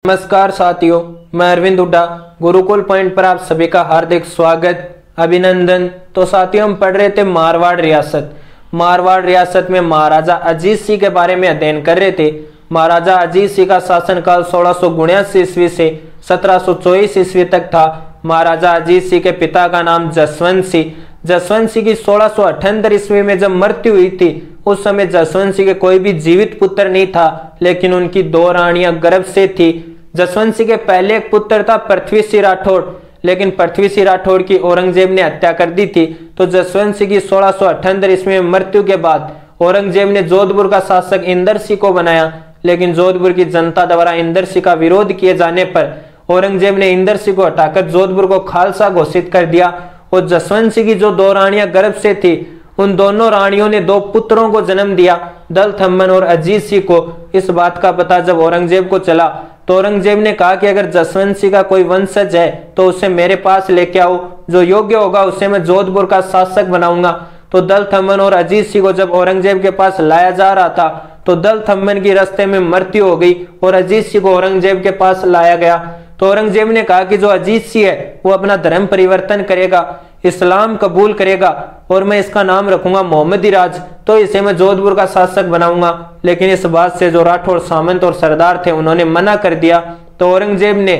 नमस्कार साथियों, मैं अरविंद हुड्डा। गुरुकुल पॉइंट पर आप सभी का हार्दिक स्वागत, अभिनंदन। तो साथियों, हम पढ़ रहे थे मारवाड़ रियासत। मारवाड़ रियासत में महाराजा अजीत सिंह के बारे में अध्ययन कर रहे थे। महाराजा अजीत सिंह का शासनकाल 1679 ईस्वी से 1724 ईस्वी तक था। महाराजा अजीत सिंह के पिता का नाम जसवंत सिंह। जसवंत सिंह की 1678 ईस्वी में जब मृत्यु हुई थी, उस समय जसवंत सिंह के कोई भी जीवित पुत्र नहीं था, लेकिन उनकी दो रानियां गर्भ से थी। जसवंत सिंह के पहले एक पुत्र था पृथ्वी सिंह राठौड़, लेकिन पृथ्वी सिंह राठौड़ की औरंगजेब ने हत्या कर दी थी। तो जसवंत सिंह की 1678 ईस्वी में मृत्यु के बाद औरंगजेब ने जोधपुर का शासक इंदर सिंह को बनाया, लेकिन जोधपुर की जनता द्वारा इंदर सिंह का विरोध किए जाने पर औरंगजेब ने इंदर सिंह को हटाकर जोधपुर को खालसा घोषित कर दिया। और जसवंत सिंह की जो दो रानियां गर्भ से थी, उन दोनों रानियों ने दो पुत्रों को जन्म दिया, दल थम्मन और अजीत सिंह को। इस बात का पता जब औरंगजेब को चला, तो औरंगजेब ने कहा कि अगर जसवंत सिंह का कोई वंशज है तो उसे मेरे पास लेके आओ, जो योग्य होगा उसे मैं जोधपुर का शासक बनाऊंगा। तो दल थम्मन और अजीत सिंह को जब औरंगजेब के पास लाया जा रहा था, तो दल थम्मन की रास्ते में मृत्यु हो गई और अजीत सिंह को औरंगजेब के पास लाया गया। तो औरंगजेब ने कहा कि जो अजीत सिंह है वो अपना धर्म परिवर्तन करेगा, इस्लाम कबूल करेगा और मैं इसका नाम रखूंगा मोहम्मदी राज, तो इसे मैं जोधपुर का शासक बनाऊंगा। लेकिन इस बात से जो राठौड़ सामंत और सरदार थे, उन्होंने मना कर दिया। तो औरंगजेब ने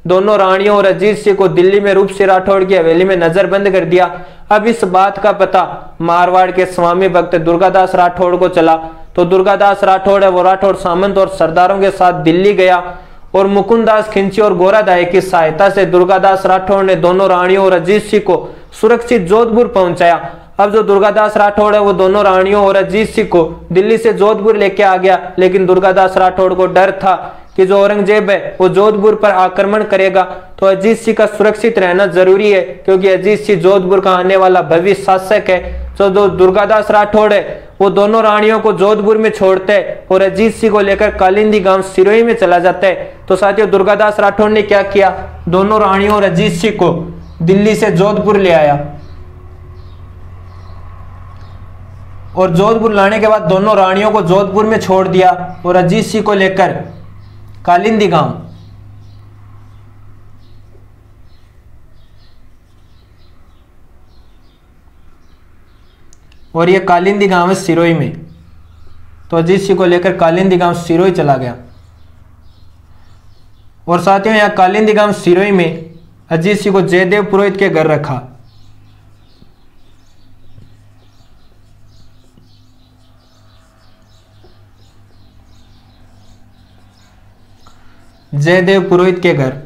दोनों रानियों और अजीत सिंह को दिल्ली में रूप सिंह राठौड़ की हवेली में नजरबंद कर दिया। अब इस बात का पता मारवाड़ के स्वामी भक्त दुर्गादास राठौड़ को चला। तो दुर्गादास राठौड़ है वो राठौड़ सामंत और सरदारों के साथ दिल्ली गया और मुकुंदास खिंची और गोरादाय की सहायता से दुर्गादास राठौड़ ने दोनों रानियों और अजीत सिंह को सुरक्षित जोधपुर पहुंचाया। अब जो दुर्गादास राठौड़ है वो दोनों रानियों और अजीत सिंह को दिल्ली से जोधपुर लेके आ गया, लेकिन दुर्गादास राठौड़ को डर था कि जो औरंगजेब है वो जोधपुर पर आक्रमण करेगा, तो अजीत सिंह का सुरक्षित रहना जरूरी है, क्योंकि अजीत सिंह जोधपुर का आने वाला भविष्य शासक है। तो जो दुर्गादास राठौड़ है वो दोनों रानियों को जोधपुर में छोड़ते हैं और अजीत सिंह को लेकर कालिंदी गांव सिरोही में चला जाता है। तो साथियों, दुर्गादास राठौड़ ने क्या किया, दोनों रानियों और अजीत सिंह को दिल्ली से जोधपुर ले आया और जोधपुर लाने के बाद दोनों रानियों को जोधपुर में छोड़ दिया और अजीत सिंह को लेकर कालिंदी गांव और ये कालिंदी गांव है सिरोही में। तो अजीत सिंह को लेकर कालिंदी गांव सिरोही चला गया। और साथियों, यहां कालिंदी गांव सिरोही में अजीत सिंह को जयदेव पुरोहित के घर रखा। जयदेव पुरोहित के घर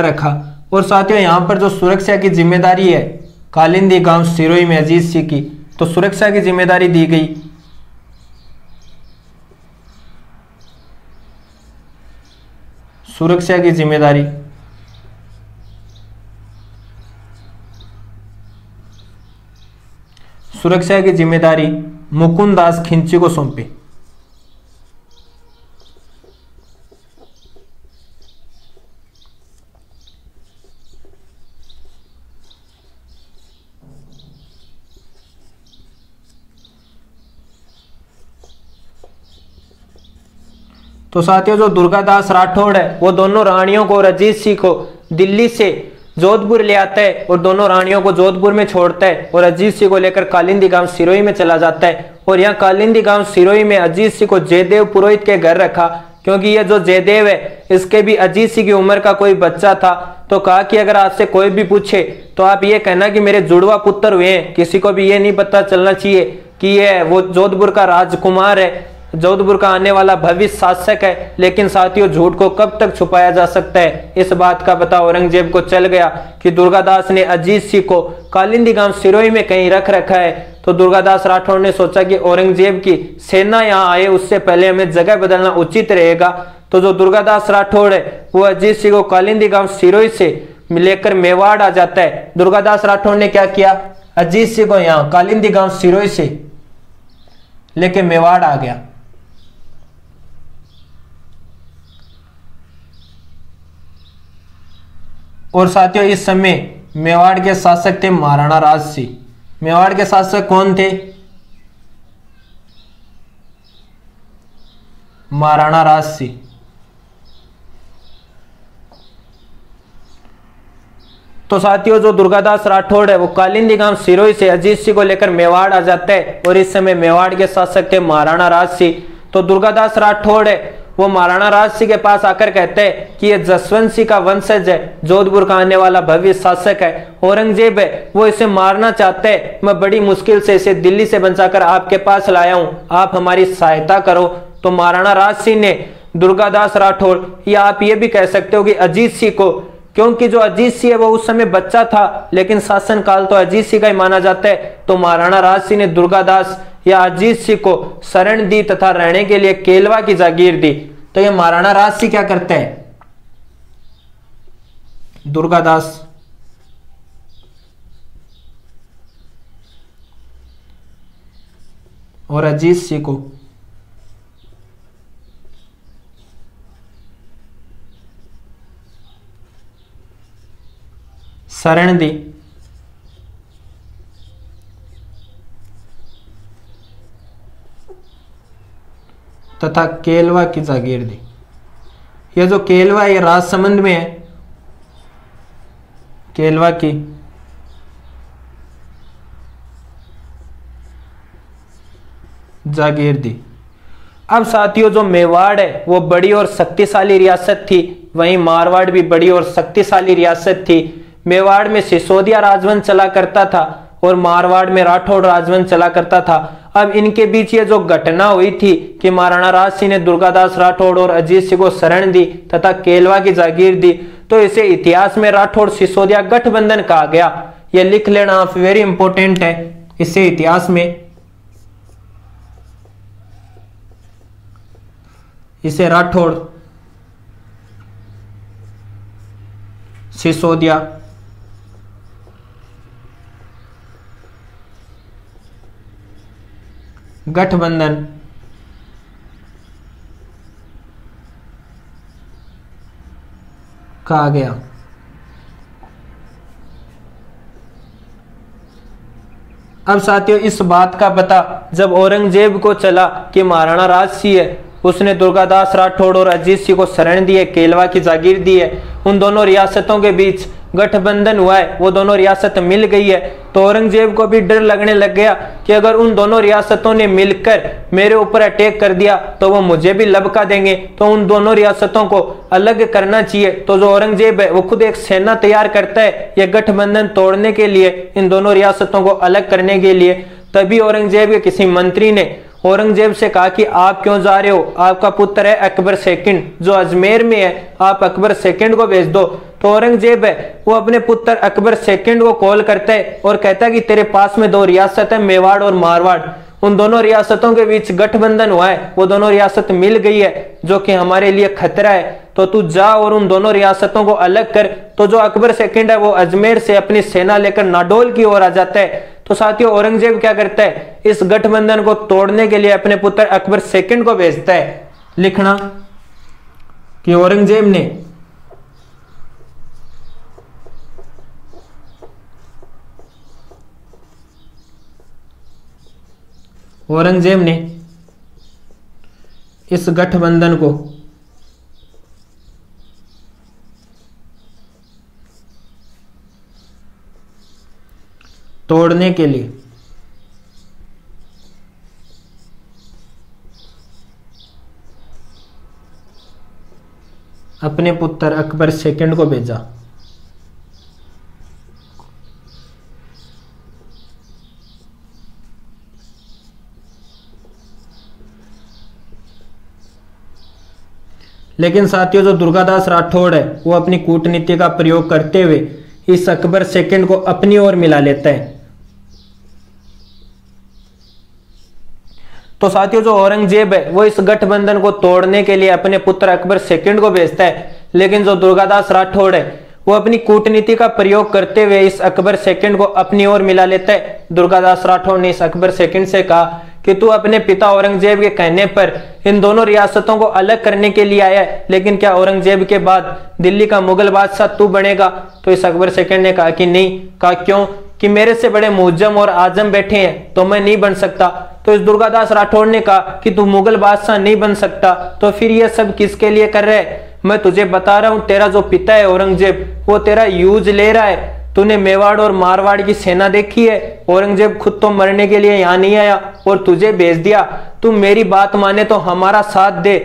रखा। और साथियों, यहां पर जो सुरक्षा की जिम्मेदारी है कालिंदी गांव सिरोही में अजीत सिंह की, तो सुरक्षा की जिम्मेदारी दी गई। सुरक्षा की जिम्मेदारी मुकुंदास खिंची को सौंपी। तो साथियों, जो दुर्गादास राठौड़ है वो दोनों रानियों को और अजीत सिंह को दिल्ली से जोधपुर ले आता है और दोनों रानियों को जोधपुर में छोड़ता है और अजीत सिंह को लेकर कालिंदी गांव सिरोही में चला जाता है। और यहाँ कालिंदी गांव सिरोही में अजीत सिंह को जयदेव पुरोहित के घर रखा, क्योंकि ये जो जयदेव है इसके भी अजीत सिंह की उम्र का कोई बच्चा था। तो कहा कि अगर आपसे कोई भी पूछे तो आप ये कहना कि मेरे जुड़वा पुत्र हुए हैं, किसी को भी ये नहीं पता चलना चाहिए कि ये वो जोधपुर का राजकुमार है, जोधपुर का आने वाला भविष्य शासक है। लेकिन साथियों, झूठ को कब तक छुपाया जा सकता है, इस बात का पता औरंगजेब को चल गया कि दुर्गादास ने अजीत सिंह को कालिंदी गांव सिरोही में कहीं रख रखा है। तो दुर्गादास राठौड़ ने सोचा कि औरंगजेब की सेना यहाँ आए उससे पहले हमें जगह बदलना उचित रहेगा। तो जो दुर्गादास राठौड़ है वो अजीत सिंह को कालिंदी गांव सिरोही से लेकर मेवाड़ आ जाता है। दुर्गादास राठौड़ ने क्या किया, अजीत सिंह को यहाँ कालिंदी गांव सिरोही से लेकर मेवाड़ आ गया। और साथियों, इस समय मेवाड़ के शासक थे महाराणा राज सिंह। मेवाड़ के शासक कौन थे? महाराणा राजसिंह। तो साथियों जो दुर्गादास राठौड़ है वो कालिंदी गांव सिरोही से अजीत सिंह को लेकर मेवाड़ आ जाते हैं और इस समय मेवाड़ के शासक थे महाराणा राजसिंह। तो दुर्गादास राठौड़ है वो महाराणा राजसिंह के पास आकर कहते हैं कि ये जसवंत सिंह का वंशज है, जोधपुर का आने वाला भव्य शासक है। औरंगजेब है वो इसे मारना चाहते हैं, मैं बड़ी मुश्किल से इसे दिल्ली से बचाकर आपके पास लाया हूं, आप हमारी सहायता करो। तो महाराणा राजसिंह ने दुर्गादास राठौड़ या आप ये भी कह सकते हो कि अजीत सिंह को, क्योंकि जो अजीत सिंह है वो उस समय बच्चा था लेकिन शासन काल तो अजीत सिंह का ही माना जाता है, तो महाराणा राजसिंह ने दुर्गादास या अजीत सिंह को शरण दी तथा रहने के लिए केलवा की जागीर दी। तो ये महाराणा राजसिंह क्या करते हैं, दुर्गादास और अजीत सिंह को शरण दी तथा केलवा की जागीर दी। यह जो केलवा है ये राजसमंद में है, केलवा की जागीर दी। अब साथियों जो मेवाड़ है वो बड़ी और शक्तिशाली रियासत थी, वहीं मारवाड़ भी बड़ी और शक्तिशाली रियासत थी। मेवाड़ में सिसोदिया राजवंश चला करता था और मारवाड़ में राठौड़ राजवंश चला करता था। अब इनके बीच ये जो घटना हुई थी कि महाराणा राजसिंह ने दुर्गादास राठौड़ और अजीत सिंह को शरण दी तथा केलवा की जागीर दी, तो इसे इतिहास में राठौड़ सिसोदिया गठबंधन कहा गया। यह लिख लेना आप, वेरी इंपॉर्टेंट है, इसे इतिहास में इसे राठौड़ सिसोदिया गठबंधन कहा गया। अब साथियों इस बात का पता जब औरंगजेब को चला कि महाराणा राजसिंह है उसने दुर्गादास राठौड़ और अजीत सिंह को शरण दी है, केलवा की जागीर दी है, उन दोनों रियासतों के बीच गठबंधन हुआ है, वो दोनों रियासत मिल गई है, तो औरंगजेब को भी डर लगने लग गया कि अगर उन दोनों रियासतों ने मिलकर मेरे ऊपर अटैक कर दिया तो वो मुझे भी लबका देंगे, तो उन दोनों रियासतों को अलग करना चाहिए। तो जो औरंगजेब है वो खुद एक सेना तैयार करता है ये गठबंधन तोड़ने के लिए, इन दोनों रियासतों को अलग करने के लिए। तभी औरंगजेब के किसी मंत्री ने औरंगजेब से कहा कि आप क्यों जा रहे हो, आपका पुत्र है अकबर सेकंड जो अजमेर में है, आप अकबर सेकंड को भेज दो। तो औरंगजेब है वो अपने पुत्र अकबर सेकंड को कॉल करता है और कहता है कि तेरे पास में दो रियासत है, मेवाड़ और मारवाड़, उन दोनों रियासतों के बीच गठबंधन हुआ है, वो दोनों रियासत मिल गई है जो कि हमारे लिए खतरा है, तो तू जा और उन दोनों रियासतों को अलग कर। तो जो अकबर सेकंड है वो अजमेर से अपनी सेना लेकर नाडोल की ओर आ जाता है। तो साथियों औरंगजेब क्या करता है, इस गठबंधन को तोड़ने के लिए अपने पुत्र अकबर सेकंड को भेजता है। लिखना कि औरंगजेब ने इस गठबंधन को तोड़ने के लिए अपने पुत्र अकबर सेकंड को भेजा। लेकिन साथियों जो दुर्गादास राठौड़ है वो अपनी कूटनीति का प्रयोग करते हुए इस अकबर सेकंड को अपनी ओर मिला लेता है। तो साथियों जो औरंगजेब है वो इस गठबंधन को तोड़ने के लिए अपने पुत्र अकबर सेकंड को भेजता है, लेकिन जो दुर्गादास राठौड़ है वो अपनी कूटनीति का प्रयोग करते हुए इस अकबर सेकंड को अपनी ओर मिला लेता है। दुर्गादास राठौड़ ने इस अकबर सेकंड से कहा कि तू अपने पिता औरंगजेब के कहने पर इन दोनों रियासतों को अलग करने के लिए आया है, लेकिन क्या औरंगजेब के बाद दिल्ली का मुगल बादशाह तू बनेगा? तो इस अकबर सेकंड ने कहा कि नहीं। कहा क्यों? कि मेरे से बड़े मुअज्जम और आजम बैठे हैं तो मैं नहीं बन सकता। तो इस दुर्गादास राठौड़ ने कहा कि तू मुगल बादशाह नहीं बन सकता, तो फिर ये सब किसके लिए कर रहे? मैं तुझे बता रहा हूं, तेरा जो पिता है औरंगजेब, वो तेरा यूज ले रहा है। तूने मेवाड़ और मारवाड़ की सेना देखी है? औरंगजेब खुद तो मरने के लिए यहाँ नहीं आया और तुझे भेज दिया। तू मेरी बात माने तो हमारा साथ दे,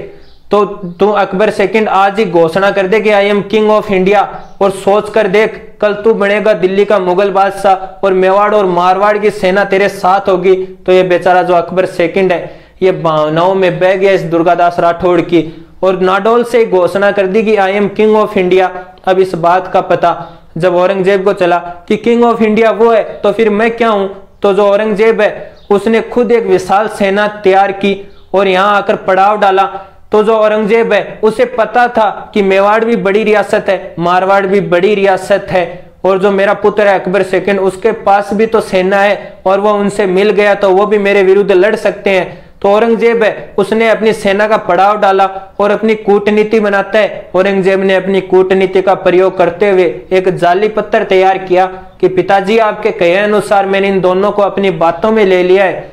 तो तू अकबर सेकंड आज ही घोषणा कर दे कि I am king of India, और सोच कर देख, कल तू बनेगा दिल्ली का मुगल बादशाह और मेवाड़ और मारवाड़ की सेना तेरे साथ होगी। तो ये बेचारा जो अकबर सेकंड है, ये भावनाओं में बह गया इस दुर्गादास राठौड़ की, और नाडोल से घोषणा कर दी कि I am king of India. अब इस बात का पता जब औरंगजेब को चला कि किंग ऑफ इंडिया वो है, तो फिर मैं क्या हूं? तो जो औरंगजेब है उसने खुद एक विशाल सेना तैयार की और यहां आकर पड़ाव डाला। तो जो औरंगजेब है उसे पता था कि मेवाड़ भी बड़ी रियासत है, मारवाड़ भी बड़ी रियासत है, और जो मेरा पुत्र है अकबर सेकंड, उसके पास भी तो सेना है और वो उनसे मिल गया तो वो भी मेरे विरुद्ध लड़ सकते हैं। तो औरंगजेब है उसने अपनी सेना का पड़ाव डाला और अपनी कूटनीति बनाता है। औरंगजेब ने अपनी कूटनीति का प्रयोग करते हुए एक जाली पत्थर तैयार किया कि पिताजी आपके कहे अनुसार मैंने इन दोनों को अपनी बातों में ले लिया है।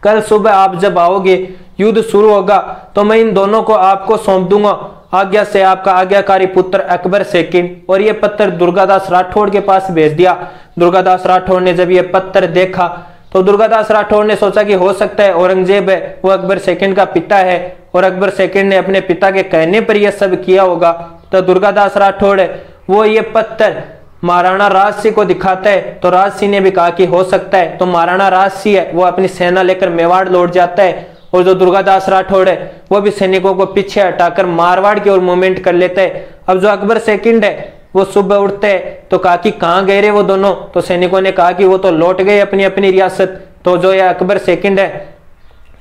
कल सुबह आप जब आओगे, युद्ध शुरू होगा, तो मैं इन दोनों को आपको सौंप दूंगा। आज्ञा से आपका आज्ञाकारी पुत्र अकबर सेकंड। और ये पत्थर दुर्गादास राठौड़ के पास भेज दिया। दुर्गादास राठौड़ ने जब ये पत्थर देखा तो दुर्गादास राठौड़ ने सोचा कि हो सकता है औरंगजेब है वो अकबर सेकंड का पिता है और अकबर सेकंड ने अपने पिता के कहने पर यह सब किया होगा। तो दुर्गादास राठौड़ है वो ये पत्थर महाराणा राज सिंह को दिखाता है। तो राज सिंह ने भी कहा कि हो सकता है। तो महाराणा राज सिंह है वो अपनी सेना लेकर मेवाड़ लौट जाता है और जो दुर्गादास राठौड़ है वो भी सैनिकों को पीछे हटाकर मारवाड़ की ओर मूवमेंट कर लेता है। अब जो अकबर सेकंड है वो सुबह उठते हैं तो कहा कि कहां गए रे वो दोनों? तो सैनिकों ने कहा कि वो तो लौट गए अपनी अपनी रियासत। तो जो ये अकबर सेकंड है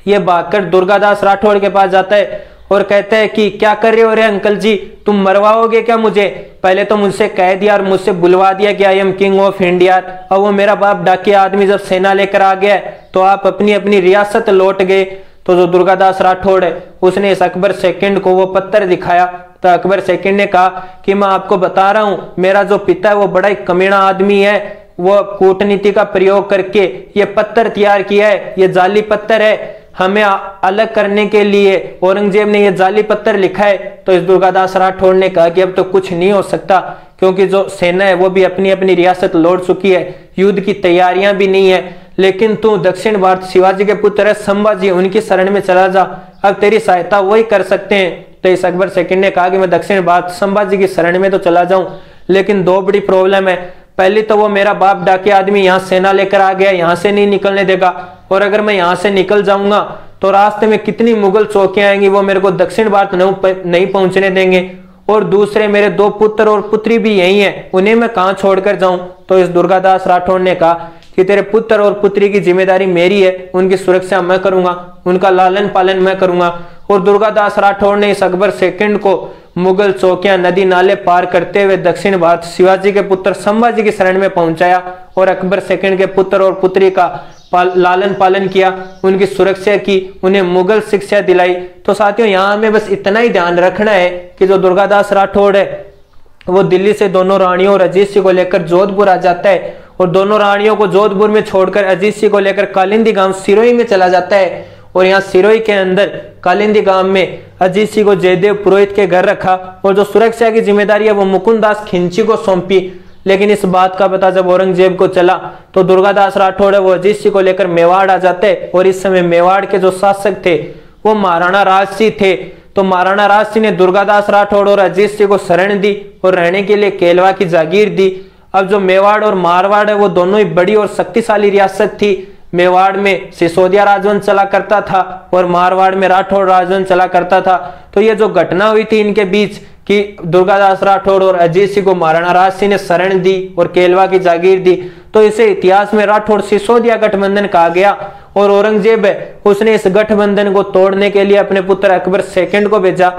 ये भागकर दुर्गादास राठौड़ के पास जाता है और कहता है कि क्या कर रहे हो रे अंकल जी, तुम मरवाओगे क्या मुझे? पहले तो मुझसे कह दिया और मुझसे बुलवा दिया कि I am king of India, और वो मेरा बाप डाकिया आदमी जब सेना लेकर आ गया तो आप अपनी अपनी रियासत लौट गए। तो जो दुर्गादास राठौड़ है उसने इस अकबर सेकंड को वो पत्थर दिखाया। तो अकबर सेकंड ने कहा कि मैं आपको बता रहा हूं, मेरा जो पिता है वो बड़ा ही कमीना आदमी है, वो कूटनीति का प्रयोग करके ये पत्थर तैयार किया है। ये जाली पत्थर है, हमें अलग करने के लिए औरंगजेब ने ये जाली पत्थर लिखा है। तो इस दुर्गादास राठौड़ ने कहा कि अब तो कुछ नहीं हो सकता, क्योंकि जो सेना है वो भी अपनी अपनी रियासत लौट चुकी है, युद्ध की तैयारियां भी नहीं है। लेकिन तू दक्षिण भारत शिवाजी के पुत्र है संभाजी, उनकी शरण में चला जा, अब तेरी सहायता वही कर सकते हैं। तो इस अकबर सेकंड ने कहा कि मैं दक्षिण भारत संभाजी की शरण में तो चला जाऊं, लेकिन दो बड़ी प्रॉब्लम है। पहली तो वो मेरा बाप डाके आदमी यहाँ सेना लेकर आ गया, यहाँ से नहीं निकलने देगा, और अगर मैं यहाँ से निकल जाऊंगा तो रास्ते में कितनी मुगल चौकियां आएंगी, वो मेरे को दक्षिण भारत नहीं पहुंचने देंगे। और दूसरे मेरे दो पुत्र और पुत्री भी यही हैं, उन्हें मैं कहां छोड़कर जाऊं। तो इस दुर्गादास राठौड़ ने कहा कि तेरे पुत्र और पुत्री की जिम्मेदारी मेरी है, उनकी सुरक्षा मैं करूंगा, उनका लालन पालन मैं करूंगा। और दुर्गादास राठौड़ ने इस अकबर सेकंड को मुगल चौकियां नदी नाले पार करते हुए दक्षिण भारत शिवाजी के पुत्र संभाजी की शरण में पहुंचाया और अकबर सेकंड के पुत्र और पुत्री का लालन पालन किया, उनकी सुरक्षा की, उन्हें मुगल शिक्षा दिलाई। तो साथियों यहाँ हमें बस इतना ही ध्यान रखना है कि जो दुर्गादास राठौड़ है वो दिल्ली से दोनों रानियों और अजीत सिंह को लेकर जोधपुर आ जाता है, और दोनों रानियों को जोधपुर में छोड़कर अजीत सिंह को लेकर कालिंदी गांव सिरोही में चला जाता है। और यहाँ सिरोही के अंदर कालिंदी गांव में अजीत सिंह को जयदेव पुरोहित के घर रखा और जो सुरक्षा की जिम्मेदारी है वो मुकुंदास खिंची को सौंपी। लेकिन इस बात का पता जब औरंगजेब को चला तो दुर्गादास राठौड़ है वो अजीत सिंह को लेकर मेवाड़ आ जाते, और इस समय मेवाड़ के जो शासक थे वो महाराणा राज सिंह थे। तो महाराणा राज सिंह ने दुर्गादास राठौड़ और अजीत सिंह को शरण दी और रहने के लिए केलवा की जागीर दी। अब जो मेवाड़ और मारवाड़ है वो दोनों ही बड़ी और शक्तिशाली रियासत थी। मेवाड़ में सिसोदिया राजवंश चला करता था और मारवाड़ में राठौड़ राजवंश चला करता था। तो ये जो घटना हुई थी इनके बीच कि दुर्गादास राठौड़ और अजीत सिंह को महाराणा राज सिंह ने शरण दी और केलवा की जागीर दी, तो इसे इतिहास में राठौड़ सिसोदिया गठबंधन कहा गया। और औरंगजेब है उसने इस गठबंधन को तोड़ने के लिए अपने पुत्र अकबर सेकंड को भेजा।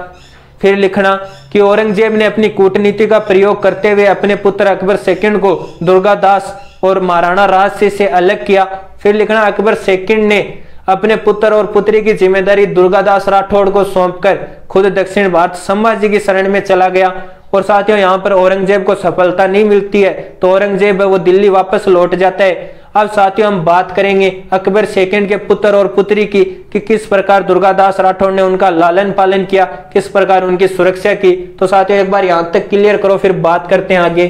फिर लिखना कि औरंगजेब ने अपनी कूटनीति का प्रयोग करते हुए अपने पुत्र अकबर सेकंड को दुर्गादास और महाराणा राज सिंह से अलग किया। फिर लिखना अकबर सेकंड ने अपने पुत्र और पुत्री की जिम्मेदारी दुर्गादास राठौड़ को सौंपकर खुद दक्षिण भारत संभाजी की शरण में चला गया। और साथियों यहाँ पर औरंगजेब को सफलता नहीं मिलती है, तो औरंगजेब है वो दिल्ली वापस लौट जाता है। अब साथियों हम बात करेंगे अकबर सेकंड के पुत्र और पुत्री की कि किस प्रकार दुर्गादास राठौड़ ने उनका लालन पालन किया, किस प्रकार उनकी सुरक्षा की। तो साथियों एक बार यहां तक क्लियर करो, फिर बात करते हैं आगे।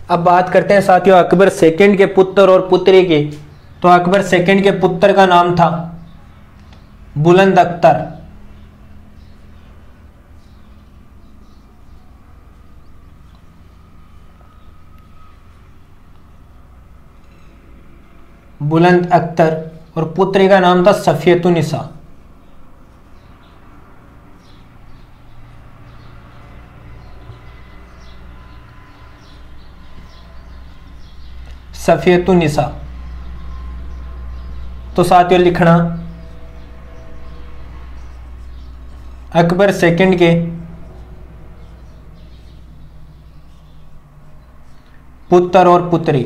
अब बात करते हैं साथियों अकबर सेकंड के पुत्र और पुत्री की। तो अकबर सेकंड के पुत्र का नाम था बुलंद अख्तर। बुलंद अख्तर और पुत्री का नाम था सफियतुन्निसा। सफियतुन्निसा। तो साथियों लिखना अकबर सेकंड के पुत्र और पुत्री।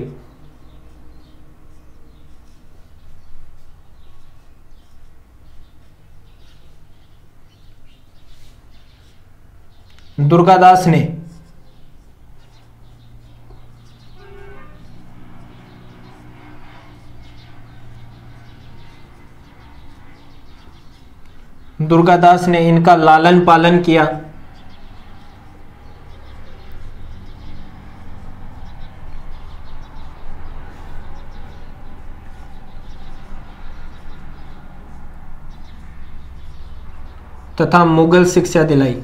दुर्गादास ने इनका लालन पालन किया तथा मुगल शिक्षा दिलाई।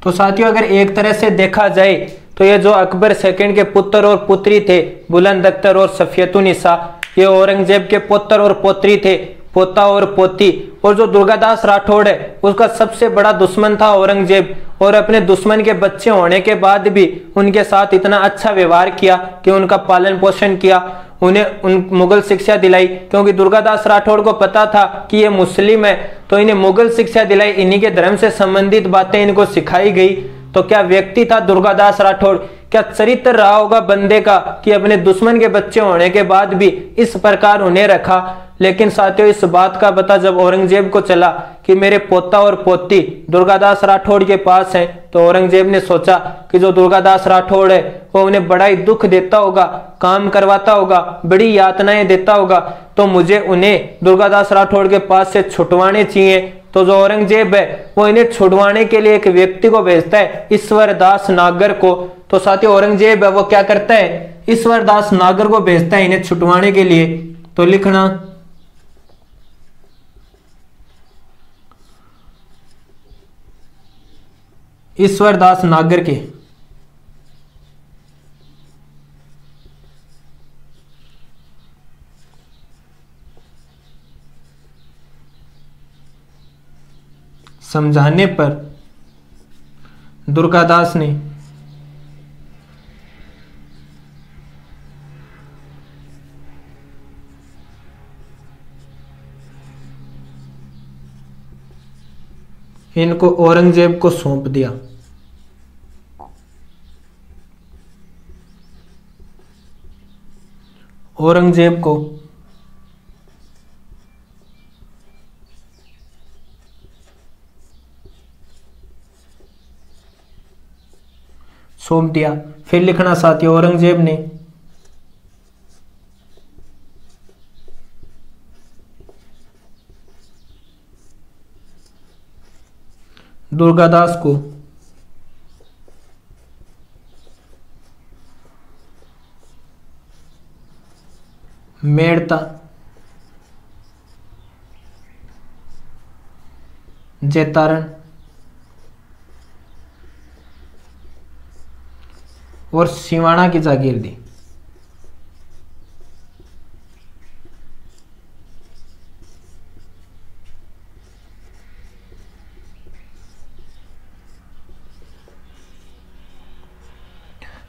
तो साथियों अगर एक तरह से देखा जाए तो ये जो अकबर सेकंड के पुत्र और पुत्री थे बुलंद अख्तर और सफियतुन्निसा, ये औरंगजेब के पुत्र और पोत्री थे, पोता और पोती। और जो दुर्गादास राठौड़ है उसका सबसे बड़ा दुश्मन था औरंगजेब, और अपने दुश्मन के बच्चे होने के बाद भी उनके साथ इतना अच्छा व्यवहार किया कि उनका पालन पोषण किया, उन्हें मुगल शिक्षा दिलाई। क्योंकि दुर्गादास राठौड़ को पता था कि ये मुस्लिम है, तो इन्हें मुगल शिक्षा दिलाई, इन्हीं के धर्म से संबंधित बातें इनको सिखाई गई। तो क्या व्यक्ति था दुर्गादास राठौड़, क्या चरित्र रहा होगा बंदे का कि अपने दुश्मन के बच्चे होने के बाद भी इस प्रकार उन्हें रखा। लेकिन साथियों इस बात का पता जब औरंगजेब को चला कि मेरे पोता और पोती दुर्गादास राठौड़ के पास हैं, तो औरंगजेब ने सोचा कि जो दुर्गादास राठौड़ है वो उन्हें बड़ा ही दुख देता होगा, काम करवाता होगा, बड़ी यातनाएं देता होगा, तो मुझे उन्हें दुर्गादास राठौड़ के पास से छुटवाने चाहिए। तो जो औरंगजेब है वो इन्हें छुड़वाने के लिए एक व्यक्ति को भेजता है, ईश्वरदास नागर को। तो साथियों औरंगजेब है वो क्या करता है, ईश्वरदास नागर को भेजता है इन्हें छुड़वाने के लिए। तो लिखना ईश्वरदास नागर के समझाने पर दुर्गादास ने इनको औरंगजेब को सौंप दिया। औरंगजेब को सौंप दिया। फिर लिखना साथियों औरंगजेब ने दुर्गादास को मेड़ता, जैतारण और सिवाना की जागीर दी।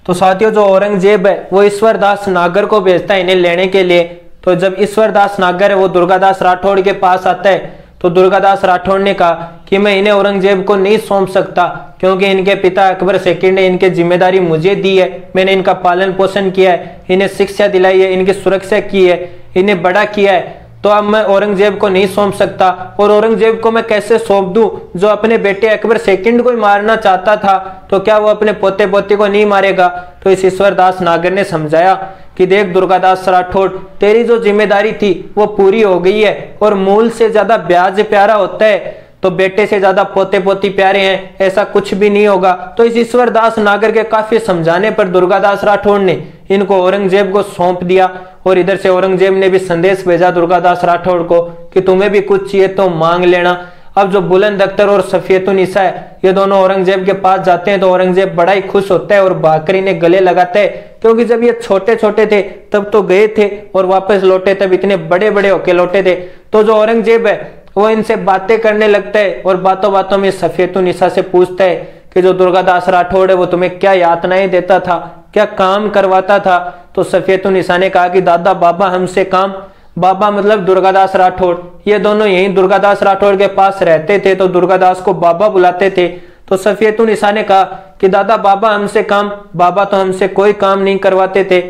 तो साथियों जो औरंगजेब है वो ईश्वर दास नागर को भेजता है इन्हें लेने के लिए। तो जब ईश्वर दास नागर है वो दुर्गादास राठौड़ के पास आता है तो दुर्गादास राठौड़ ने कहा कि मैं इन्हें औरंगजेब को नहीं सौंप सकता, क्योंकि इनके पिता अकबर सेकंड ने इनकी जिम्मेदारी मुझे दी है, मैंने इनका पालन पोषण किया है, इन्हें शिक्षा दिलाई है, इनकी सुरक्षा की है, इन्हें बड़ा किया है, तो अब मैं औरंगजेब को नहीं सौंप सकता। और औरंगजेब को मैं कैसे सौंप दूं जो अपने बेटे अकबर सेकंड को ही मारना चाहता था, तो क्या वो अपने पोते पोती को नहीं मारेगा। तो इस ईश्वर दास नागर ने समझाया कि देख दुर्गादास राठौड़, तेरी जो जिम्मेदारी थी वो पूरी हो गई है, और मूल से ज्यादा ब्याज प्यारा होता है, तो बेटे से ज्यादा पोते पोती प्यारे हैं, ऐसा कुछ भी नहीं होगा। तो इस ईश्वर दास नागर के काफी समझाने पर दुर्गादास राठौड़ ने इनको औरंगजेब को सौंप दिया। और इधर से औरंगजेब ने भी संदेश भेजा दुर्गादास राठौड़ को कि तुम्हें भी कुछ चाहिए तो मांग लेना। अब जो बुलंद अख्तर और सफियतुन्निसा है ये दोनों औरंगजेब के पास जाते हैं तो औरंगजेब बड़ा ही खुश होता है और भाकरी ने गले लगाते हैं, क्योंकि जब ये छोटे छोटे थे तब तो गए थे और वापस लौटे तब इतने बड़े बड़े होके लौटे थे। तो जो औरंगजेब है वो इनसे बातें करने लगता है और बातों बातों में सफियतुन्निसा से पूछता है कि जो दुर्गादास राठौड़ है वो तुम्हें क्या यातनाएं देता था, क्या काम करवाता था। तो सफियतुन्निसा ने कहा कि दादा बाबा हमसे काम, बाबा मतलब दुर्गादास राठौड़, ये दोनों यहीं दुर्गादास राठौड़ के पास रहते थे तो दुर्गादास को बाबा बुलाते थे। तो सफियतुन्निसा ने कहा कि दादा बाबा हमसे काम, बाबा तो हमसे कोई काम नहीं करवाते थे।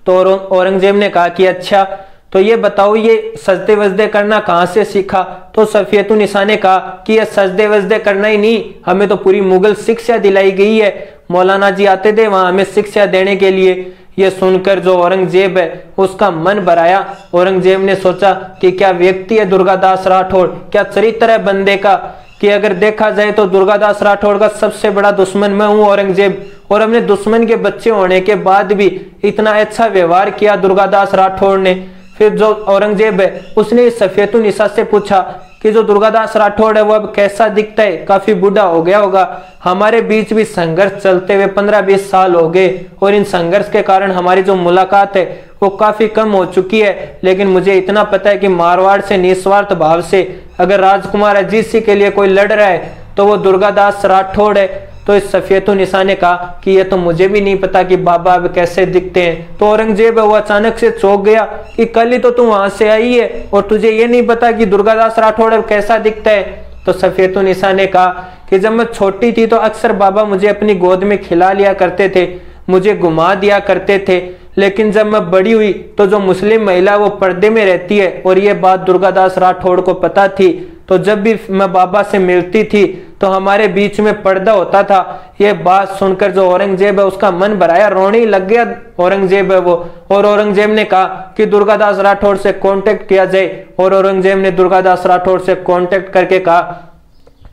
तो औरंगजेब ने कहा कि अच्छा तो ये बताओ ये सजदे वजदे करना कहाँ से सीखा। तो सफियतुन्निसा ने कहा कि ये सजदे वजदे करना ही नहीं, हमें तो पूरी मुगल शिक्षा दिलाई गई है, मौलाना जी आते थे वहां हमें शिक्षा देने के लिए। ये सुनकर जो औरंगजेब है उसका मन भराया। औरंगजेब ने सोचा कि क्या व्यक्ति है दुर्गादास राठौड़, क्या चरित्र है बंदे का, कि अगर देखा जाए तो दुर्गादास राठौड़ का सबसे बड़ा दुश्मन मैं हूं औरंगजेब, और अपने दुश्मन के बच्चे होने के बाद भी इतना अच्छा व्यवहार किया दुर्गादास राठौड़ ने। फिर जो औरंगजेब है उसने सफियतुन्निसा से पूछा कि जो दुर्गादास राठौड़ है वो अब कैसा दिखता है, काफी बूढ़ा हो गया होगा, हमारे बीच भी संघर्ष चलते हुए 15-20 साल हो गए और इन संघर्ष के कारण हमारी जो मुलाकात है वो काफी कम हो चुकी है, लेकिन मुझे इतना पता है कि मारवाड़ से निस्वार्थ भाव से अगर राजकुमार अजीत सिंह के लिए कोई लड़ रहा है तो वो दुर्गादास राठौड़ है। तो इस सफियतुन्निसा ने कहा कि ये तो मुझे भी नहीं पता कि बाबा अब कैसे दिखते हैं। तो औरंगजेब है वो अचानक से चौंक गया कि कल ही तो तू वहां से आई है और तुझे ये नहीं पता कि दुर्गादास राठौड़ अब कैसा दिखता है। तो सफियतुन्निसा ने कहा कि जब मैं छोटी थी तो अक्सर बाबा मुझे अपनी गोद में खिला लिया करते थे, मुझे घुमा दिया करते थे, लेकिन जब मैं बड़ी हुई तो जो मुस्लिम महिला वो पर्दे में रहती है और ये बात दुर्गादास राठौड़ को पता थी, तो जब भी मैं बाबा से मिलती थी तो हमारे बीच में पर्दा होता था। ये बात सुनकर जो औरंगजेब है उसका मन भराया, रोने ही लग गया औरंगजेब है वो। और औरंगजेब ने कहा कि दुर्गादास राठौड़ से कांटेक्ट किया जाए, और औरंगजेब ने दुर्गादास राठौड़ से कांटेक्ट करके कहा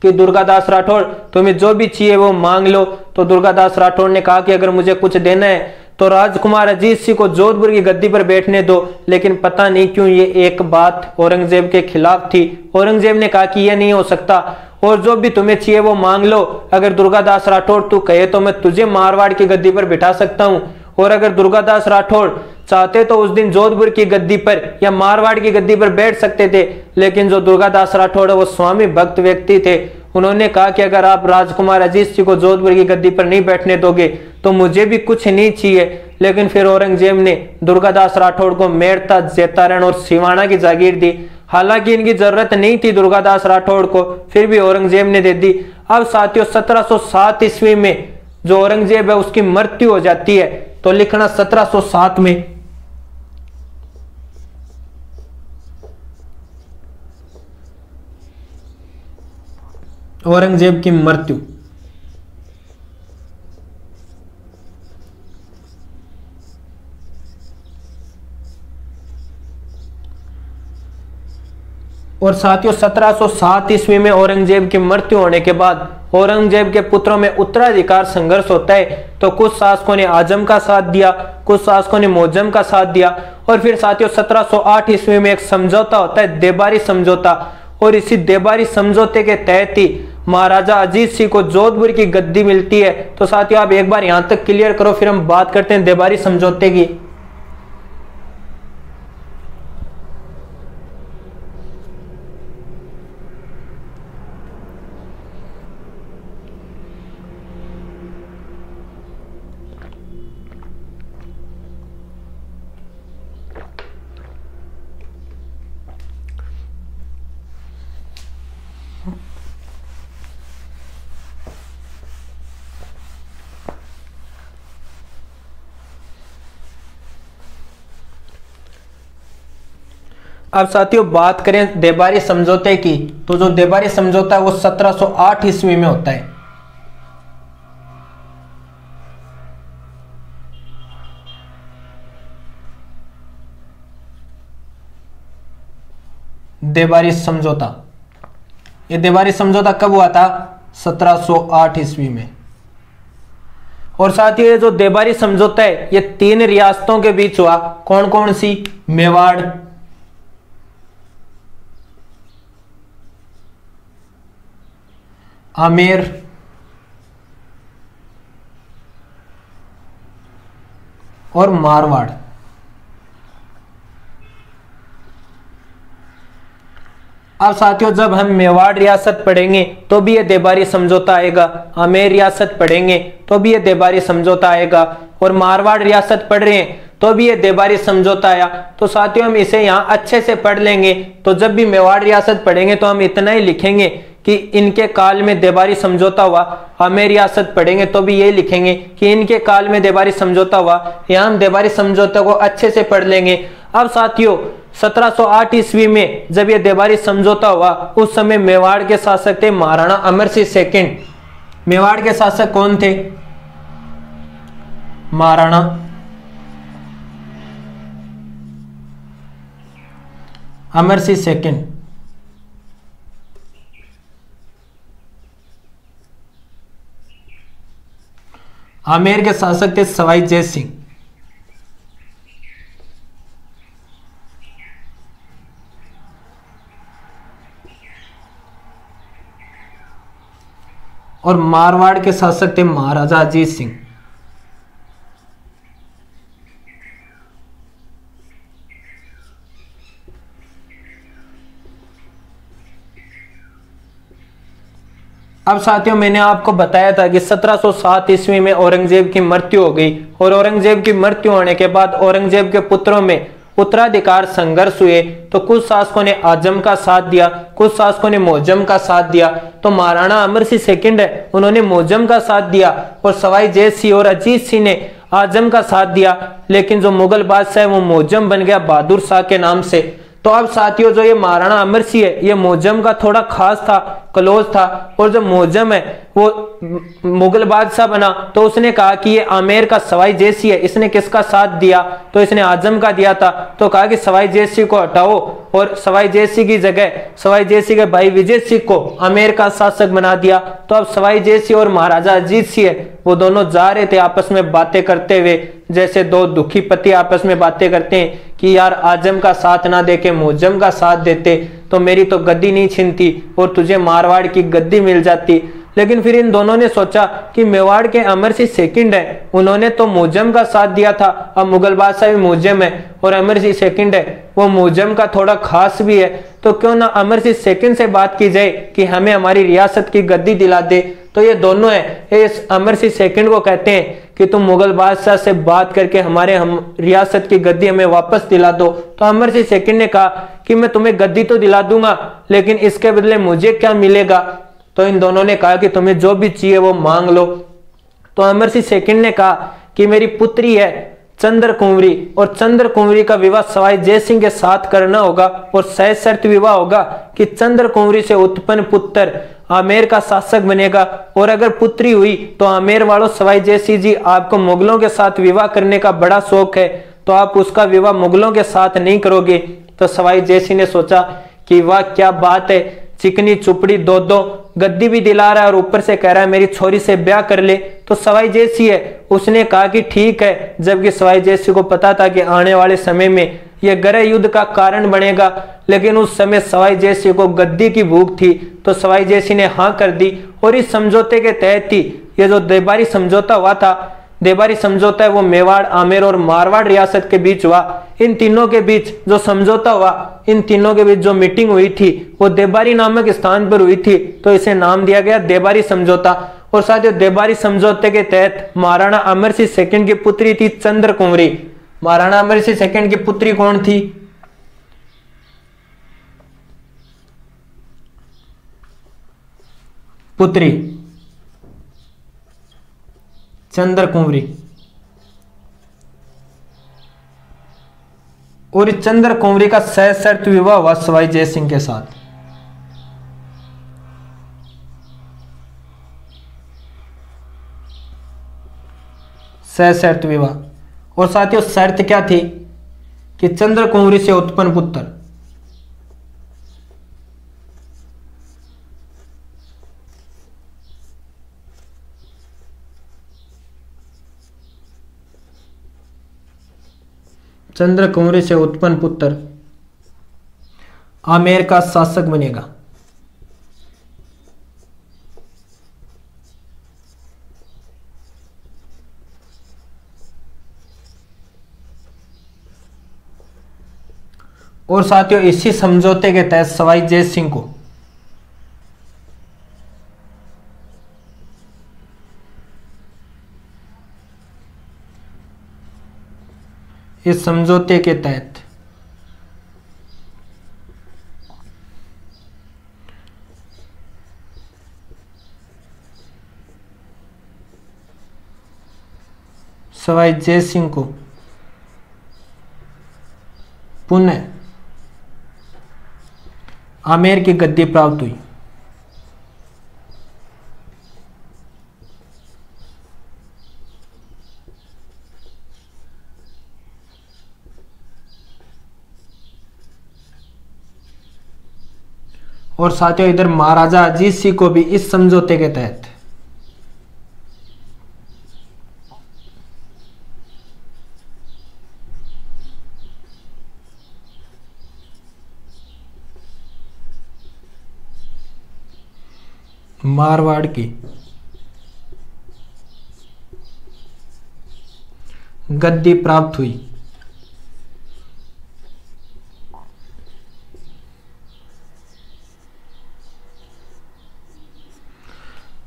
कि दुर्गादास राठौड़ तुम्हें जो भी चाहिए वो मांग लो। तो दुर्गादास राठौड़ ने कहा कि अगर मुझे कुछ देना है तो राजकुमार अजीत सिंह को जोधपुर की गद्दी पर बैठने दो, लेकिन पता नहीं क्यों ये एक बात औरंगजेब के खिलाफ थी। औरंगजेब ने कहा कि यह नहीं हो सकता, और जो भी तुम्हें चाहिए वो मांग लो, अगर दुर्गादास राठौड़ तू कहे तो मैं तुझे मारवाड़ की गद्दी पर बिठा सकता हूं, और अगर दुर्गादास राठौड़ चाहते तो उस दिन जोधपुर की गद्दी पर या मारवाड़ की गद्दी पर बैठ सकते थे। लेकिन जो दुर्गादास राठौड़ है वो स्वामी भक्त व्यक्ति थे, उन्होंने कहा कि अगर आप राजकुमार अजीत सिंह को जोधपुर की गद्दी पर नहीं बैठने दोगे तो मुझे भी कुछ नहीं चाहिए। लेकिन फिर औरंगजेब ने दुर्गादास राठौड़ को मेड़ता, जेतारण और सिवाना की जागीर दी। हालांकि इनकी जरूरत नहीं थी दुर्गादास राठौड़ को, फिर भी औरंगजेब ने दे दी। अब साथियों 1707 ईस्वी में जो औरंगजेब है उसकी मृत्यु हो जाती है। तो लिखना 1707 में औरंगजेब की मृत्यु। और साथियों 1707 ईस्वी में औरंगजेब की मृत्यु होने के बाद औरंगजेब के पुत्रों में उत्तराधिकार संघर्ष होता है। तो कुछ शासकों ने आजम का साथ दिया, कुछ शासकों ने मोजम का साथ दिया, और फिर साथियों 1708 ईस्वी में एक समझौता होता है, देबारी समझौता, और इसी देबारी समझौते के तहत ही महाराजा अजीत सिंह को जोधपुर की गद्दी मिलती है। तो साथियों आप एक बार यहां तक क्लियर करो, फिर हम बात करते हैं देबारी समझौते की। अब साथियों बात करें देबारी समझौते की, तो जो देबारी समझौता है वो 1708 ईस्वी में होता है। देबारी समझौता, ये देबारी समझौता कब हुआ था? 1708 ईस्वी में। और साथ ही ये जो देबारी समझौता है ये 3 रियासतों के बीच हुआ। कौन कौन सी? मेवाड़, आमेर और मारवाड़। अब साथियों जब हम मेवाड़ रियासत पढ़ेंगे तो भी ये देबारी समझौता आएगा, आमेर रियासत पढ़ेंगे तो भी ये देबारी समझौता आएगा, और मारवाड़ रियासत पढ़ रहे हैं तो भी ये देबारी समझौता आया। तो साथियों हम इसे यहाँ अच्छे से पढ़ लेंगे। तो जब भी मेवाड़ रियासत पढ़ेंगे तो हम इतना ही लिखेंगे कि इनके काल में देबारी समझौता हुआ। आमेर रियासत पढ़ेंगे तो भी ये लिखेंगे कि इनके काल में देबारी समझौता हुआ। यहाँ हम देबारी समझौता को अच्छे से पढ़ लेंगे। अब साथियों 1708 ईस्वी में जब ये देबारी समझौता हुआ उस समय मेवाड़ के शासक थे महाराणा अमर सिंह सेकंड। मेवाड़ के शासक कौन थे? महाराणा अमर सिंह सेकंड। आमेर के शासक थे सवाई जय सिंह। और मारवाड़ के शासक थे महाराजा अजीत सिंह। अब साथियों मैंने आपको बताया था कि 1707 ईस्वी में औरंगजेब की मृत्यु हो गई, और औरंगजेब की मृत्यु होने के बाद औरंगजेब के पुत्रों में उत्तराधिकार संघर्ष हुए। तो कुछ शासकों ने आजम का साथ दिया, कुछ शासकों ने मोहजम का साथ दिया। तो महाराणा अमर सिंह सेकंड है उन्होंने मोहजम का साथ दिया, और सवाई जय सिंह और अजीत सिंह ने आजम का साथ दिया। लेकिन जो मुगल बादशाह है वो मोहजम बन गया बहादुर शाह के नाम से। तो अब साथियों जो ये महाराणा अमर सिंह है ये मोहजम का थोड़ा खास था, क्लोज था, और जो मोहजम है वो मुगल बादशाह बना तो उसने कहा कि ये आमेर का सवाई जय सिंह है, इसने किसका साथ दिया? तो इसने आजम का दिया था। तो कहा कि सवाई जय सिंह को हटाओ और सवाई जय सिंह की जगह सवाई जय सिंह के भाई विजय सिंह को आमेर का शासक बना दिया। तो अब सवाई जय सिंह और महाराजा अजीत सिंह है वो दोनों जा रहे थे आपस में बातें करते हुए, जैसे दो दुखी पति आपस में बातें करते हैं कि यार आजम का साथ ना देके मोहजम का साथ देते तो मेरी तो गद्दी नहीं छिनती और तुझे मारवाड़ की गद्दी मिल जाती। लेकिन फिर इन दोनों ने सोचा कि मेवाड़ के अमर सिंह सेकंड है, उन्होंने तो मोहजम का साथ दिया था, अब मुगल बादशाह भी मोहजम है और अमर सिंह सेकंड है वो मोहजम का थोड़ा खास भी है, तो क्यों ना अमर सिंह सेकंड से बात की जाए कि हमें हमारी रियासत की गद्दी दिला दे। तो ये दोनों है इस अमर सिंह सेकंड को कहते हैं कि तुम मुगल बादशाह से बात करके हम रियासत की गद्दी हमें वापस दिला दो। तो अमर सिंह सेकंड ने कहा कि मैं तुम्हें गद्दी तो दिला दूंगा लेकिन इसके बदले मुझे क्या मिलेगा? तो इन दोनों ने कहा कि तुम्हें जो भी चाहिए वो मांग लो। तो अमर सिंह सेकंड ने कहा कि मेरी पुत्री है चंद्र कुंवरी, और चंद्र कुंवरी का विवाह सवाई जय सिंह के साथ करना होगा, और सशर्त विवाह होगा कि चंद्र कुंवरी से उत्पन्न पुत्र आमेर का शासक बनेगा, और अगर पुत्री हुई तो आमेर वालों सवाई जय सिंह जी आपको मुगलों के साथ विवाह करने का बड़ा शौक है तो आप उसका विवाह मुगलों के साथ नहीं करोगे। तो सवाई जय सिंह ने सोचा कि वाह क्या बात है, चिकनी चुपड़ी दो गद्दी भी दिला रहा है और ऊपर से कह रहा है मेरी छोरी से ब्याह कर ले। तो सवाई जय सिंह है उसने कहा कि ठीक है, जबकि सवाई जय सिंह को पता था कि आने वाले समय में यह गृह युद्ध का कारण बनेगा, लेकिन उस समय सवाई जय सिंह को गद्दी की भूख थी। तो सवाई जय सिंह ने हाँ कर दी, और इस समझौते के तहत ही यह जो देबारी समझौता हुआ था, देबारी समझौता है वो मेवाड़, आमेर और मारवाड़ रियासत के बीच हुआ। इन तीनों के बीच जो समझौता हुआ, इन तीनों के बीच जो मीटिंग हुई थी वो देबारी नामक स्थान पर हुई थी, तो इसे नाम दिया गया देबारी समझौता। और साथ ही देबारी समझौते के तहत महाराणा अमर सिंह सेकंड की पुत्री थी चंद्र कुंवरी। महाराणा अमर सिंह सेकंड की पुत्री कौन थी? पुत्री चंद्र कुंवरी। और चंद्र कुंवरी का सशर्त विवाह हुआ सवाई जय सिंह के साथ। सशर्त विवाह। और साथियों शर्त क्या थी कि चंद्र कुंवरी से उत्पन्न पुत्र चंद्र कुंवरी से उत्पन्न पुत्र आमेर का शासक बनेगा। और साथियों इसी समझौते के तहत सवाई जय सिंह को इस समझौते के तहत सवाई जय सिंह को पुनः आमेर की गद्दी प्राप्त हुई। और साथियों इधर महाराजा अजीत सिंह को भी इस समझौते के तहत मारवाड़ की गद्दी प्राप्त हुई।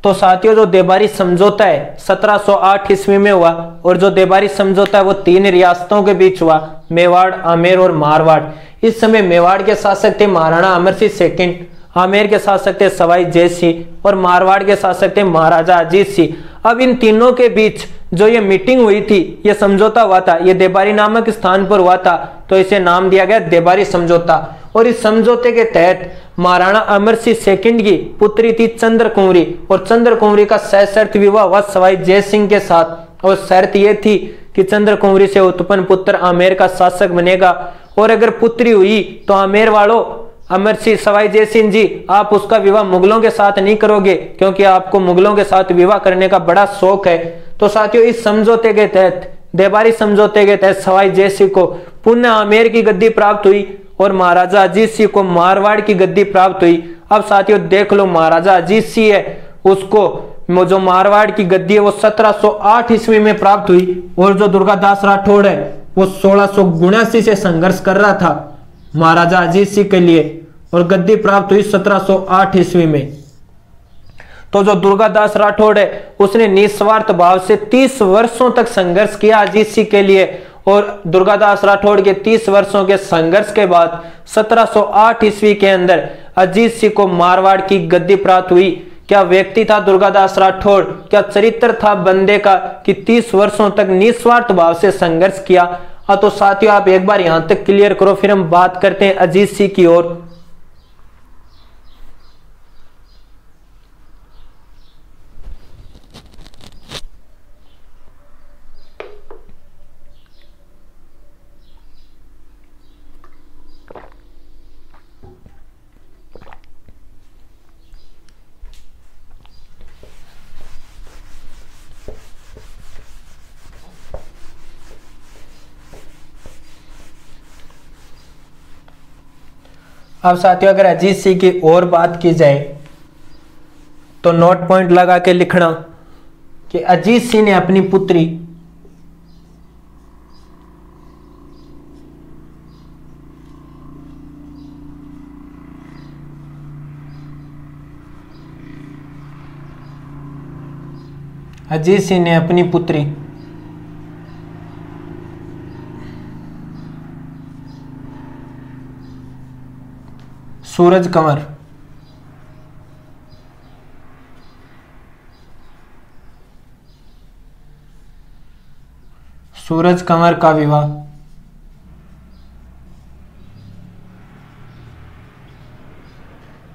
तो साथियों जो देबारी समझौता है 1708 ईस्वी में हुआ और जो देबारी समझौता है वो 3 रियासतों के बीच हुआ, मेवाड़, आमेर और मारवाड़। इस समय मेवाड़ के शासक थे महाराणा अमर सिंह सेकंड, आमेर के शासक थे सवाई जय सिंह और मारवाड़ के शासक थे महाराजा अजीत सिंह। अब इन तीनों के बीच जो ये मीटिंग हुई थी, ये समझौता हुआ था, ये देबारी नामक स्थान पर हुआ था, तो इसे नाम दिया गया देबारी समझौता। और इस समझौते के तहत महाराणा अमर सिंह सेकंड की पुत्री थी चंद्र कुंवरी और चंद्र कुंवरी का सशर्त विवाह हुआ सवाई जय सिंह के साथ। और शर्त यह थी कि चंद्र कुंवरी से उत्पन्न पुत्र आमेर का शासक बनेगा और अगर पुत्री हुई तो आमेर वालों, अमर सिंह सवाई जय सिंह जी, आप उसका विवाह मुगलों के साथ नहीं करोगे क्योंकि आपको मुगलों के साथ विवाह करने का बड़ा शौक है। तो साथियों इस समझौते के तहत, देबारी समझौते के तहत सवाई जय सिंह को पुनः आमेर की गद्दी प्राप्त हुई और महाराजा अजीत सिंह को मारवाड़ की गद्दी प्राप्त हुई। अब साथियों देख लो, महाराजा अजीत सिंह है उसको जो मारवाड़ की गद्दी है वो 1708 ईस्वी में प्राप्त हुई और जो दुर्गादास राठौड़ है वो 1679 से संघर्ष कर रहा था महाराजा अजीत सिंह के लिए और गद्दी प्राप्त हुई 1708 ईस्वी में। तो जो दुर्गादास राठौड़ है उसने निस्वार्थ भाव से 30 वर्षों तक संघर्ष किया अजीत सिंह के लिए और दुर्गादास राठौड़ के 30 वर्षों के संघर्ष के बाद 1708 ईस्वी के अंदर अजीत सिंह को मारवाड़ की गद्दी प्राप्त हुई। क्या व्यक्ति था दुर्गादास राठौड़, क्या चरित्र था बंदे का कि 30 वर्षों तक निस्वार्थ भाव से संघर्ष किया। तो साथियों आप एक बार यहां तक क्लियर करो, फिर हम बात करते हैं अजीत सिंह की ओर। अब साथियों अगर अजीत सिंह की और बात की जाए तो नोट पॉइंट लगा के लिखना कि अजीत सिंह ने अपनी पुत्री सूरज कंवर का विवाह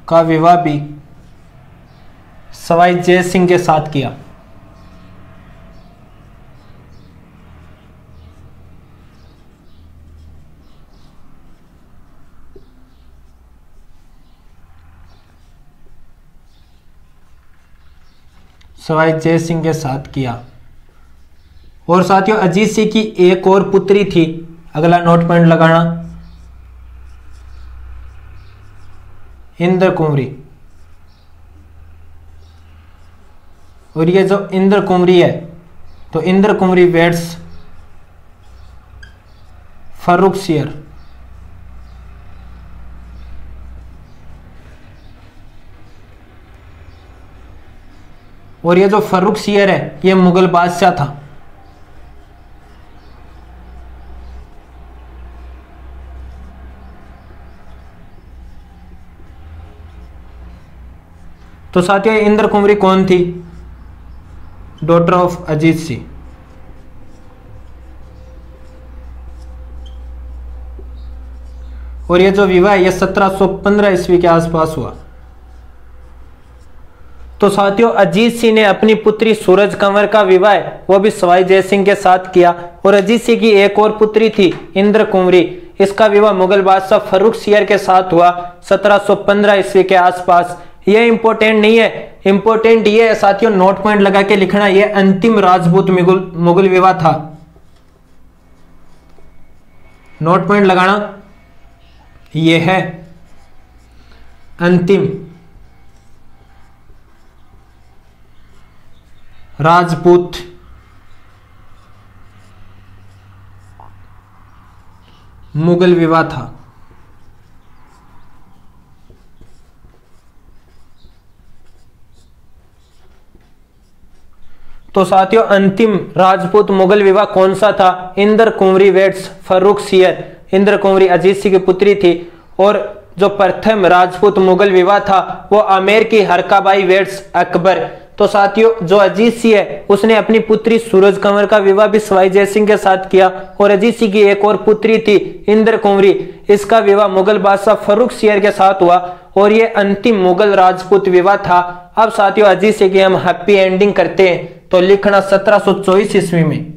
का विवाह भी सवाई जय सिंह के साथ किया। सवाई जय सिंह के साथ किया। और साथियों अजीत सिंह की एक और पुत्री थी, अगला नोट पॉइंट लगाना, इंद्र कुंवरी। और ये जो इंद्र कुंवरी है, तो इंद्र कुंवरी वेड्स फर्रुखसियर। और ये जो फर्रुखसियर है ये मुगल बादशाह था। तो साथियों इंद्र कुंवरी कौन थी? Daughter of Ajit Singh. और ये जो विवाह है ये 1715 ईस्वी के आसपास हुआ। तो साथियों अजीत सिंह ने अपनी पुत्री सूरज कंवर का विवाह वो भी सवाई जय सिंह के साथ किया। और अजीत सिंह की एक और पुत्री थी इंद्र कुंवरी, इसका विवाह मुगल बादशाह फर्रुखसियर के साथ हुआ 1715 ईस्वी के आसपास। यह इंपॉर्टेंट नहीं है, इंपॉर्टेंट ये है साथियों, नोट पॉइंट लगा के लिखना, यह अंतिम राजपूत मुगल विवाह था। नोट पॉइंट लगाना, यह है अंतिम राजपूत मुगल विवाह था। तो साथियों अंतिम राजपूत मुगल विवाह कौन सा था? इंद्र कुंवरी वेड्स फर्रुखसियर। इंद्र कुंवरी अजीत सिंह की पुत्री थी। और जो प्रथम राजपूत मुगल विवाह था वो आमेर की हरकाबाई वेड्स अकबर। तो साथियों जो अजीत सिंह है उसने अपनी पुत्री सूरज कंवर का विवाह भी सवाई जय सिंह के साथ किया। और अजीत सिंह की एक और पुत्री थी इंद्र कुंवरी, इसका विवाह मुगल बादशाह फर्रुखसियर के साथ हुआ। और ये अंतिम मुगल राजपूत विवाह था। अब साथियों अजीत सिंह की हम हैप्पी एंडिंग करते हैं, तो लिखना 1724 ईस्वी में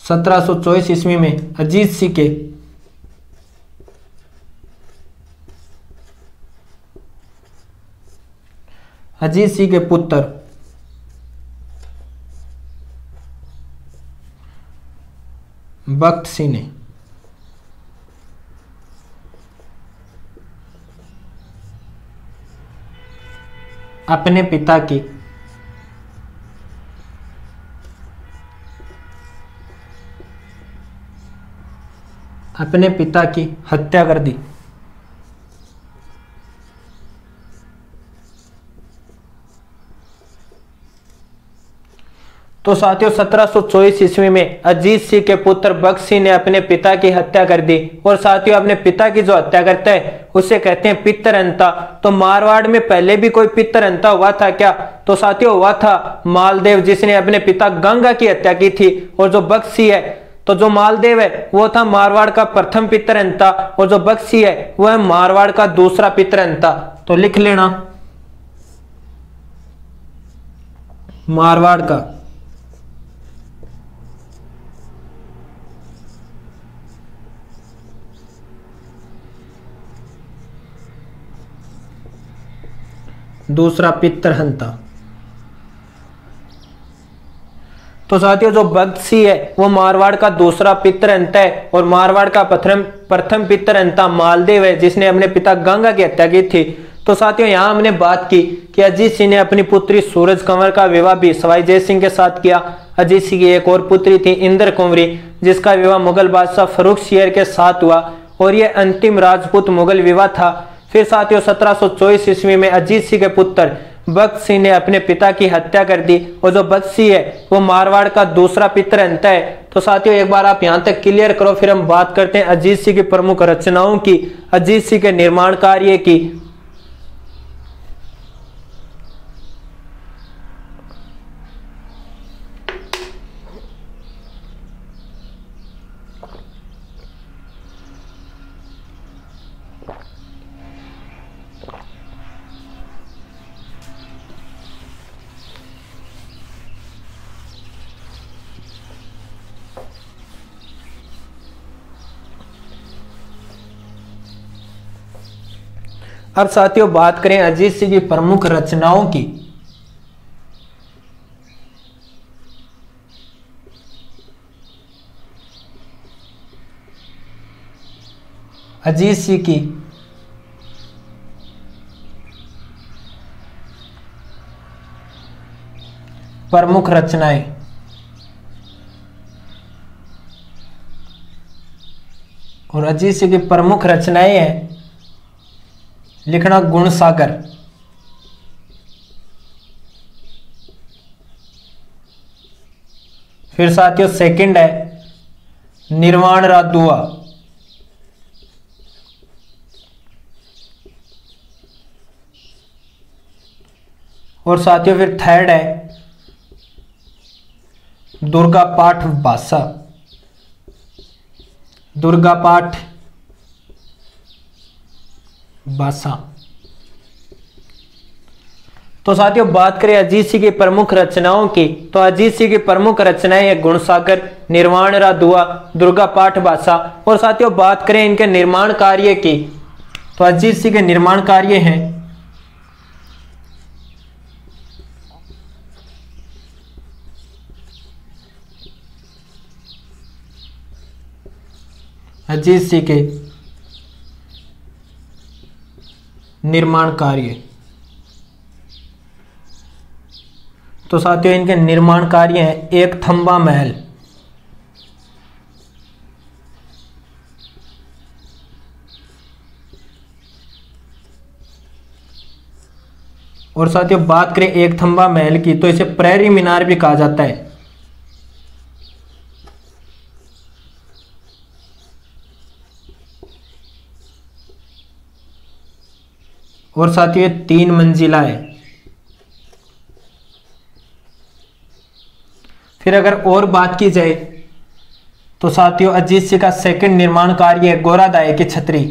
1724 ईस्वी में अजीत सिंह के पुत्र बख्त सिंह ने अपने पिता की हत्या कर दी। तो साथियों 1724 ईस्वी में अजीत सिंह के पुत्र बख्त सिंह ने अपने पिता की हत्या कर दी। और साथियों अपने पिता की जो हत्या करता है उसे कहते हैं पितरहंता। तो मारवाड़ में पहले भी कोई पितरहंता हुआ था क्या? तो साथियों हुआ था, मालदेव, जिसने अपने पिता गंगा की हत्या की थी। और जो बख्त सिंह है, तो जो मालदेव है वो था मारवाड़ का प्रथम पितरहंता, और जो बख्त सिंह है वो है मारवाड़ का दूसरा पितरहंता। तो लिख लेना, मारवाड़ का दूसरा पितरहंता। तो साथियों जो बख्त सिंह है वो मारवाड़ का दूसरा पितरहंता है। और मारवाड़ का प्रथम पितरहंता मालदेव है, जिसने अपने पिता गंगा की हत्या की थी। तो साथियों यहां हमने बात की कि अजीत सिंह ने अपनी पुत्री सूरज कंवर का विवाह भी सवाई जय सिंह के साथ किया। अजीत सिंह की एक और पुत्री थी इंद्र कुंवरी, जिसका विवाह मुगल बादशाह फर्रुखसियर के साथ हुआ। और यह अंतिम राजपूत मुगल विवाह था। फिर साथियों 1724 ईस्वी में अजीत सिंह के पुत्र बख्त सिंह ने अपने पिता की हत्या कर दी। और जो बख्त सिंह है वो मारवाड़ का दूसरा पितरहंता है। तो साथियों एक बार आप यहां तक क्लियर करो, फिर हम बात करते हैं अजीत सिंह की प्रमुख रचनाओं की, अजीत सिंह के निर्माण कार्य की। अब साथियों बात करें अजीत सिंह की प्रमुख रचनाओं की। अजीत सिंह की प्रमुख रचनाएं। और अजीत सिंह की प्रमुख रचनाएं हैं लिखना गुण सागर, फिर साथियों सेकंड है निर्वाण रादुआ, और साथियों फिर थर्ड है दुर्गा पाठ भाषा, दुर्गा पाठ भाषा। तो साथियों बात करें अजीत सिंह की प्रमुख रचनाओं की, तो अजीत सिंह की प्रमुख रचनाएं हैं गुणसागर, निर्वाण रादुआ, दुर्गा पाठ भाषा। और साथियों बात करें इनके निर्माण कार्य की, तो अजीत सिंह के निर्माण कार्य हैं अजीत सिंह के निर्माण कार्य। तो साथियों इनके निर्माण कार्य हैं एक थंबा महल, और साथियों बात करें एक थंबा महल की, तो इसे प्रहरी मीनार भी कहा जाता है। और साथियों 3 मंजिला है। फिर अगर और बात की जाए तो साथियों अजीत सिंह का सेकंड निर्माण कार्य है गोरादाय की छतरी।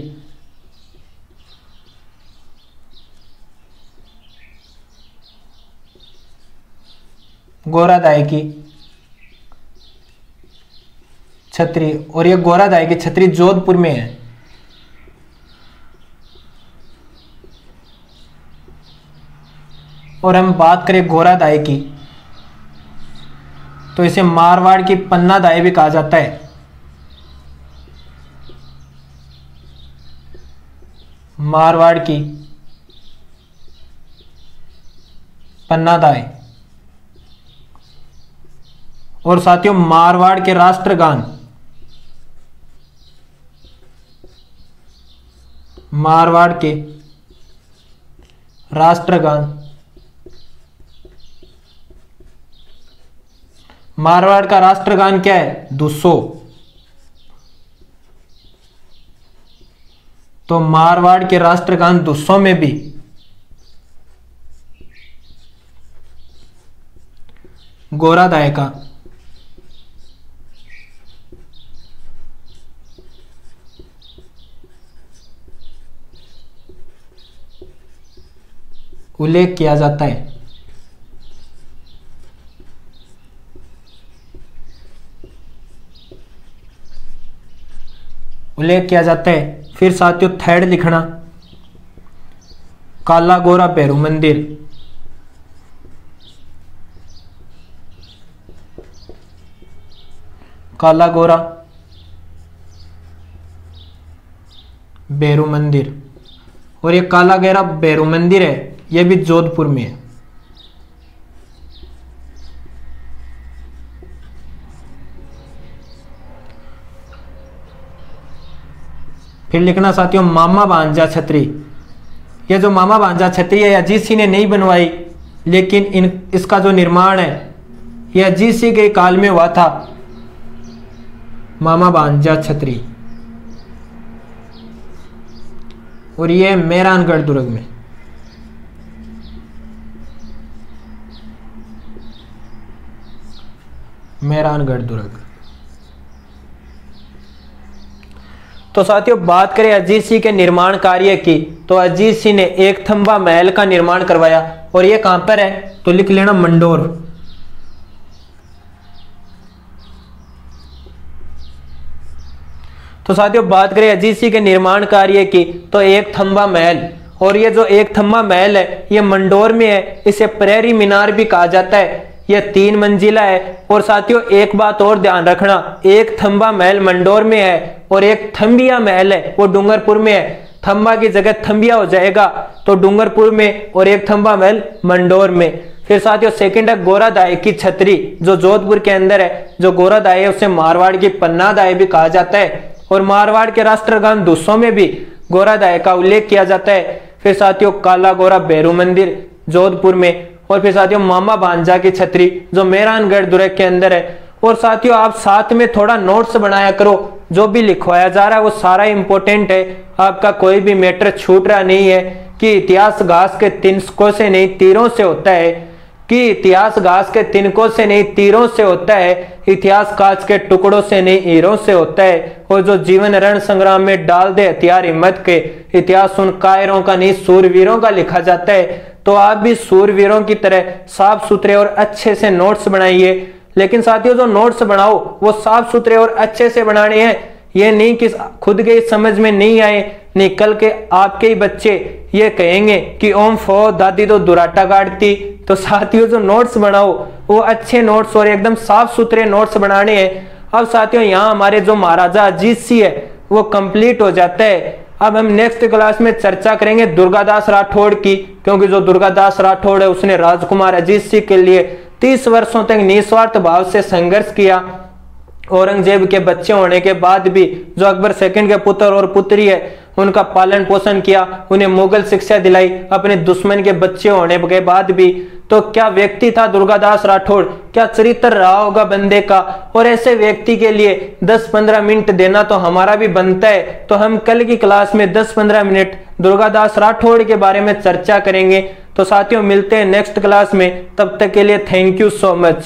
गोरादाय की छतरी, और ये गोरादाय की छतरी जोधपुर में है। और हम बात करें गोरादाय की, तो इसे मारवाड़ की पन्नादाय भी कहा जाता है। मारवाड़ की पन्नादाय। और साथियों मारवाड़ के राष्ट्रगान, मारवाड़ के राष्ट्रगान, मारवाड़ का राष्ट्रगान क्या है? दुस्सो। तो मारवाड़ के राष्ट्रगान दुस्सो में भी गोरादाय का उल्लेख किया जाता है। उल्लेख किया जाता है। फिर साथियों थर्ड लिखना काला गोरा भैरू मंदिर। काला गोरा भैरू मंदिर, और ये काला गोरा भैरू मंदिर है, यह भी जोधपुर में है। फिर लिखना साथियों मामा भांजा छतरी। यह जो मामा भांजा छतरी है अजीत सिंह ने नहीं बनवाई, लेकिन इसका जो निर्माण है यह अजीत सिंह के काल में हुआ था। मामा भांजा छतरी, और यह मेहरानगढ़ दुर्ग में। मेहरानगढ़ दुर्ग। तो साथियों बात करें अजीत सिंह के निर्माण कार्य की, तो अजीत सिंह ने एक थंबा महल का निर्माण करवाया, और यह कहां पर है? तो लिख लेना मंडोर। तो साथियों बात करें अजीत सिंह के निर्माण कार्य की, तो एक थंबा महल, और ये जो एक थम्बा महल है ये मंडोर में है, इसे प्रेरी मीनार भी कहा जाता है। ये 3 मंजिला है। और साथियों एक बात और ध्यान रखना, एक थम्बा महल मंडोर में है और एक थम्बिया महल है वो डूंगरपुर में है। थम्बा की जगह थम्बिया हो जाएगा तो डूंगरपुर में, और एक थम्बा महल मंडोर में। फिर साथियों सेकंड है गोरादाई की छतरी जो जोधपुर के अंदर है। जो गोरादाई है उसे मारवाड़ की पन्नादाई भी कहा जाता है और मारवाड़ के राष्ट्रगान दूसों में भी गोरादाई का उल्लेख किया जाता है। फिर साथियों काला गोरा भैरू मंदिर जोधपुर में। और फिर साथियों मामा भांजा की छतरी जो मेहरानगढ़ दुर्ग के अंदर है। और साथियों आप साथ में थोड़ा नोट्स बनाया करो, जो भी लिखवाया जा रहा है वो सारा इंपॉर्टेंट है, आपका कोई भी मैटर छूट रहा नहीं है। कि इतिहास घास के तिनकों से नहीं तीरों से होता है, कि इतिहास घास के तिनकों से नहीं तीरों से होता है, इतिहास कांच के टुकड़ों से नहीं हीरों से होता है। और जो जीवन रण संग्राम में डाल दे हथियार हिम्मत के, इतिहास उन कायरों का नहीं सूरवीरों का लिखा जाता है। तो आप भी सूरवीरों की तरह साफ सुथरे और अच्छे से नोट्स बनाइए। लेकिन साथियों जो नोट्स बनाओ वो साफ सुथरे और अच्छे से बनाने हैं, ये नहीं कि खुद के समझ में नहीं आए, नहीं कल के आपके ही बच्चे ये कहेंगे कि ओम फो दादी तो दुराटा काटती। तो साथियों जो नोट्स बनाओ वो अच्छे नोट्स और एकदम साफ सुथरे नोट्स बनाने हैं। अब साथियों यहाँ हमारे जो महाराजा अजीत सिंह है वो कंप्लीट हो जाता है। अब हम नेक्स्ट क्लास में चर्चा करेंगे दुर्गादास राठौड़ की, क्योंकि जो दुर्गादास राठौड़ है उसने राजकुमार अजीत सिंह के लिए 30 वर्षों तक निस्वार्थ भाव से संघर्ष किया। औरंगजेब के बच्चे होने के बाद भी जो अकबर सेकंड के पुत्र और पुत्री है उनका पालन पोषण किया, उन्हें मुगल शिक्षा दिलाई अपने दुश्मन के बच्चे होने के बाद भी। तो क्या व्यक्ति था दुर्गादास राठौड़, क्या चरित्र रहा होगा बंदे का। और ऐसे व्यक्ति के लिए 10-15 मिनट देना तो हमारा भी बनता है। तो हम कल की क्लास में 10-15 मिनट दुर्गादास राठौड़ के बारे में चर्चा करेंगे। तो साथियों मिलते हैं नेक्स्ट क्लास में, तब तक के लिए थैंक यू सो मच।